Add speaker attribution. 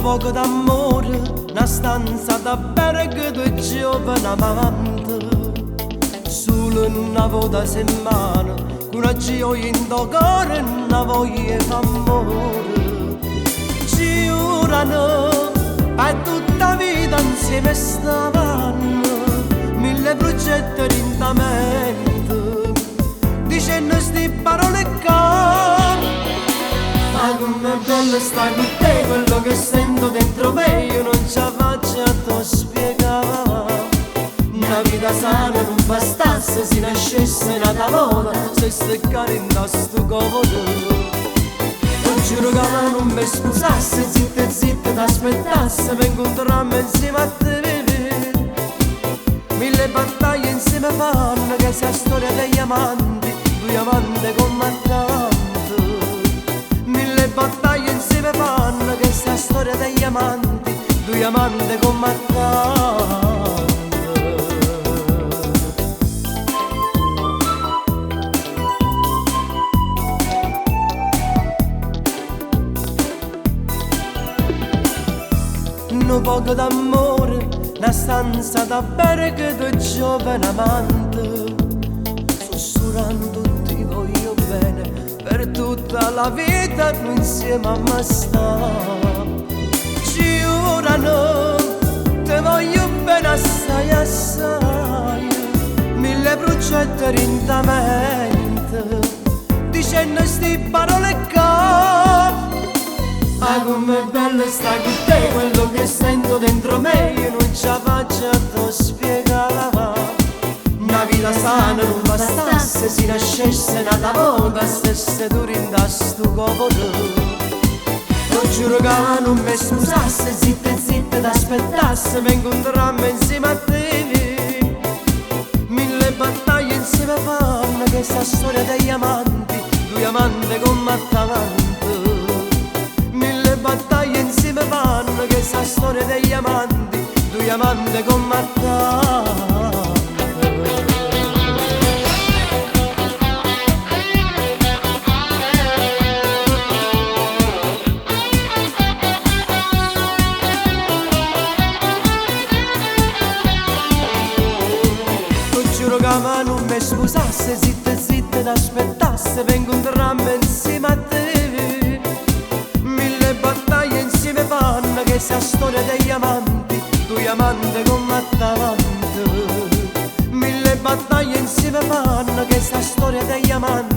Speaker 1: poco d'amore, una stanza da bere che due giovani amanti. Solo una volta a settimana, con una gioia in tuo cuore, una voglia d'amore. Ci giurano, per tutta vita insieme stavano, mille progetti in mente, dicendo sti parole che ma com'è bello stare con te, quello che sento dentro me io non ce la faccio a te spiegare. Una vita sana non bastasse se nascesse nata volta, se steccare in sto comodo. Non giuro che non mi scusasse, zitta zitta t'aspettasse per incontrarmi insieme a te. Mille battaglie insieme fanno che sia storia degli amanti, due amanti combattanti. Mille battaglie insieme fanno che sia storia degli amanti, due amanti combattanti. Un poco d'amore, una stanza da bere che due giovani amanti, sussurrando ti voglio bene per tutta la vita tu insieme a me sta. Ci giurano, ti voglio bene assai assai, mille progetti rintamente, dicendo sti parole che ah com'è bello stare con te, quello che sento dentro me io non ce la faccio a te spiegare. Una vita sana non bastasse se nascesse nata volta, stesse duri in sto comodo. Non giuro che non mi scusasse, zitta zitta t'aspettasse per incontrarmi insieme a te. Mille battaglie insieme fanno che sta storia degli amanti, due amanti combattanti. Mille battaglie insieme fanno che sta storia degli amanti, due amanti combattanti. Ma non mi scusasse, zitta zitta t'aspettasse per incontrarmi insieme a te. Mille battaglie insieme fanno che sia storia degli amanti, due amanti combattanti. Mille battaglie insieme fanno che sia storia degli amanti,